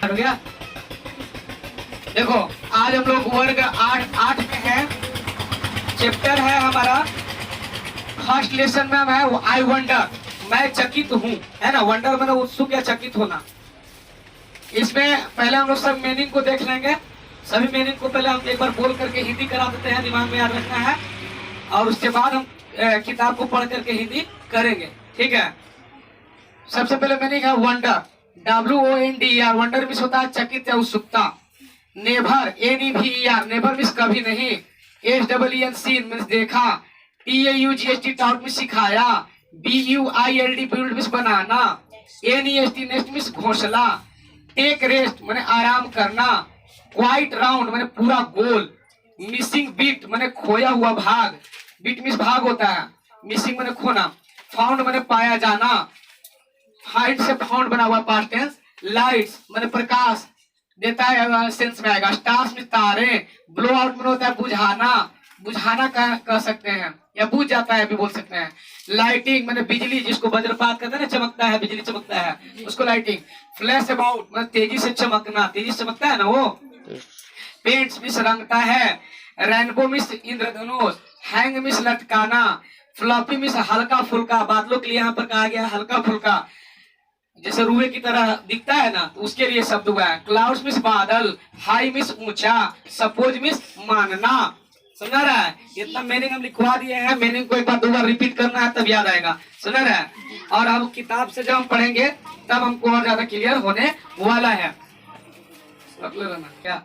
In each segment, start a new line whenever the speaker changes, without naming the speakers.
Start हो गया। देखो आज हम लोग वर्ग 8 में है, चैप्टर है हमारा फर्स्ट लेसन में है आई वंडर, मैं चकित हूँ, है ना। वंडर मैंने उत्सुक या चकित होना। इसमें पहले हम लोग सब मीनिंग को देख लेंगे। सभी मीनिंग को पहले हम एक बार बोल करके हिंदी करा देते हैं, दिमाग में याद रखना है, और उसके बाद हम किताब को पढ़ करके हिंदी करेंगे, ठीक है। सबसे पहले मीनिंग है वंडर, WONDER। वंडर मीन्स होता है चकित या उत्सुकता। नेभर, NEVER, नेभर मीन्स कभी नहीं। SEEN मीन्स देखा। TAUGHT टाउट मीन्स सिखाया। BUILD बिल्ड मीन्स बनाना। NEST नेस्ट मीन्स घोंसला। टेक रेस्ट माने आराम करना। क्वाइट राउंड माने पूरा गोल। मिसिंग बीट माने खोया हुआ भाग, बीट मीन्स भाग होता है, मिसिंग माने खोना। फाउंड माने पाया जाना, फाइंड से फाउंड बना हुआ पास्ट टेंस। लाइट्स माने प्रकाश देता है, सेंस में आएगा। स्टार्स में तारे। ब्लो आउट माने होता है बुझाना, बुझाना कह सकते हैं, या बुझ जाता है भी बोल सकते हैं। लाइटिंग माने बिजली, जिसको वज्रपात कहते हैं ना, चमकता है, बिजली चमकता है, उसको लाइटिंग। फ्लैश अबाउट माने तेजी से चमकना, तेजी से चमकता है ना वो। पेंट्स मीन्स रंगता है। रेनबो मीन्स इंद्रधनुष। हैंग मीन्स लटकाना। फ्लॉपी मीन्स हल्का फुल्का, बादलों के लिए यहाँ पर कहा गया हल्का फुल्का, जैसे रुए की तरह दिखता है ना, तो उसके लिए शब्द हुआ है। क्लाउड्स मीन्स बादल। हाई मीन्स ऊंचा। सपोज मीन्स मानना। समझा रहा है? इतना मीनिंग हम लिखवा दिए हैं, मीनिंग को एक बार 2 बार रिपीट करना है, तब याद आएगा। समझा रहा है? और अब किताब से जब हम पढ़ेंगे तब हमको और ज्यादा क्लियर होने वाला है। क्या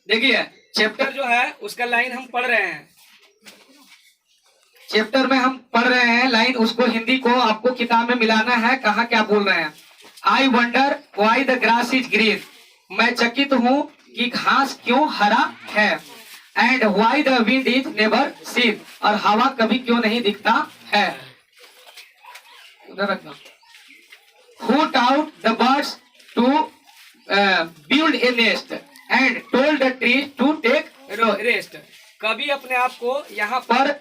देखिए, चैप्टर जो है उसका लाइन हम पढ़ रहे हैं, चैप्टर में हम पढ़ रहे हैं लाइन, उसको हिंदी को आपको किताब में मिलाना है। कहाँ क्या बोल रहे हैं? I wonder why the grass is green, मैं चकित हूँ कि घास क्यों हरा है। And why the wind is never seen, और हवा कभी क्यों नहीं दिखता है। उधर रखना। Put out the birds to build a nest and told the trees to take rest। कभी अपने आप को यहाँ पर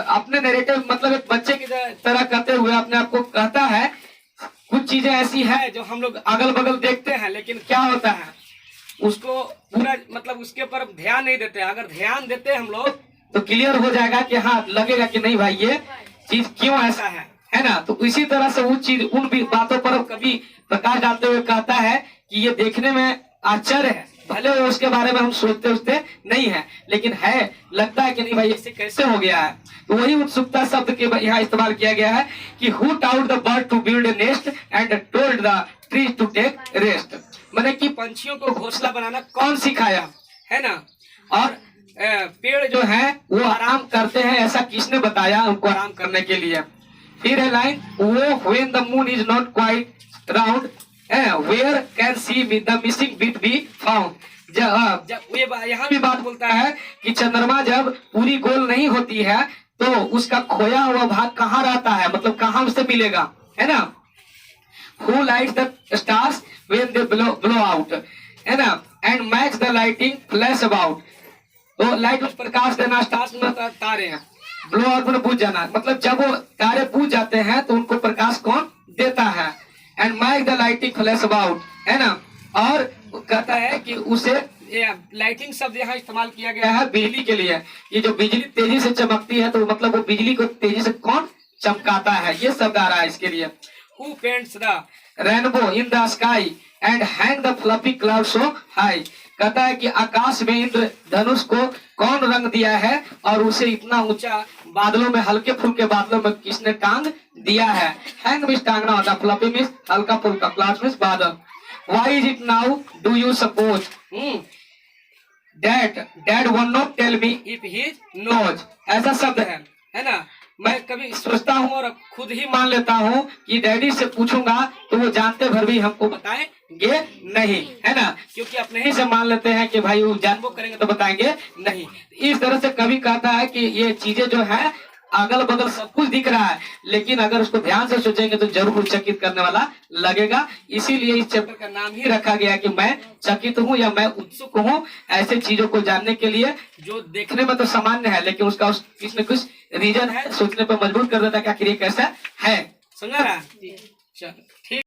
अपने नैरेटिव मतलब एक बच्चे की तरह करते हुए अपने आप को कहता है, कुछ चीजें ऐसी है जो हम लोग अगल बगल देखते हैं, लेकिन क्या होता है उसको पूरा मतलब उसके ऊपर ध्यान नहीं देते। अगर ध्यान देते हम लोग तो क्लियर हो जाएगा कि हाँ, लगेगा कि नहीं भाई ये चीज क्यों ऐसा है ना। तो इसी तरह से उन चीज उन भी बातों पर कभी प्रकाश डालते हुए कहता है कि ये देखने में आश्चर्य है, भले उसके बारे में हम सोचते नहीं है, लेकिन है, लगता है कि नहीं भाई इससे कैसे हो गया है। तो वही उत्सुकता शब्द के यहाँ इस्तेमाल किया गया है कि who taught the bird to build a nest and told the trees to take rest, माने कि पंछियों को घोंसला बनाना कौन सिखाया, है ना। और पेड़ जो है वो आराम करते हैं, ऐसा किसने बताया उनको आराम करने के लिए। फिर है लाइन, वो when the moon is not quite round where can see the missing bit be found. जब ये यहाँ भी बात बोलता है कि चंद्रमा जब पूरी गोल नहीं होती है तो उसका खोया हुआ भाग कहाँ रहता है, मतलब कहाँ उससे मिलेगा, है ना। Who lights the stars when they blow out, है ना। And makes the lighting flash about, तो लाइट में प्रकाश देना, स्टार्स में तारे हैं। ब्लो आउट में बुझ जाना, मतलब जब वो तारे बुझ जाते हैं तो उनको प्रकाश कौन देता है। And make the lighting flash about, है ना। और कहता है कि उसे लाइटिंग शब्द यहाँ इस्तेमाल किया गया है बिजली के लिए। ये जो बिजली तेजी से चमकती है तो मतलब वो बिजली को तेजी से कौन चमकाता है, ये शब्द आ रहा है इसके लिए। Who paints the rainbow in the sky and hang the fluffy clouds so high, कहता है कि आकाश में इंद्र धनुष को कौन रंग दिया है और उसे इतना ऊंचा बादलों में, हल्के फुल्के बादलों में किसने टांग दिया है। हैंग मीन्स टांगना होता है, फ्लफी मीन्स हल्का फुल्का, क्लाउड्स मीन्स बादल। Why is it now do you suppose that dad won't not tell me if he knows, ऐसा शब्द है ना। मैं कभी सोचता हूँ और खुद ही मान लेता हूँ कि डैडी से पूछूंगा तो वो जानते भर भी हमको बताएंगे नहीं, है ना, क्योंकि अपने ही से मान लेते हैं कि भाई वो जानबो करेंगे तो बताएंगे नहीं। इस तरह से कभी कहता है कि ये चीजें जो है अगल बगल सब कुछ दिख रहा है, लेकिन अगर उसको ध्यान से सोचेंगे तो जरूर चकित करने वाला लगेगा। इसीलिए इस चैप्टर का नाम ही रखा गया कि मैं चकित हूँ या मैं उत्सुक हूँ ऐसे चीजों को जानने के लिए जो देखने में तो सामान्य है, लेकिन उसका किसी न कुछ रीजन है, सोचने पर मजबूर कर देता है कि आखिर ये कैसा है। समझा रहा है? चलो ठीक।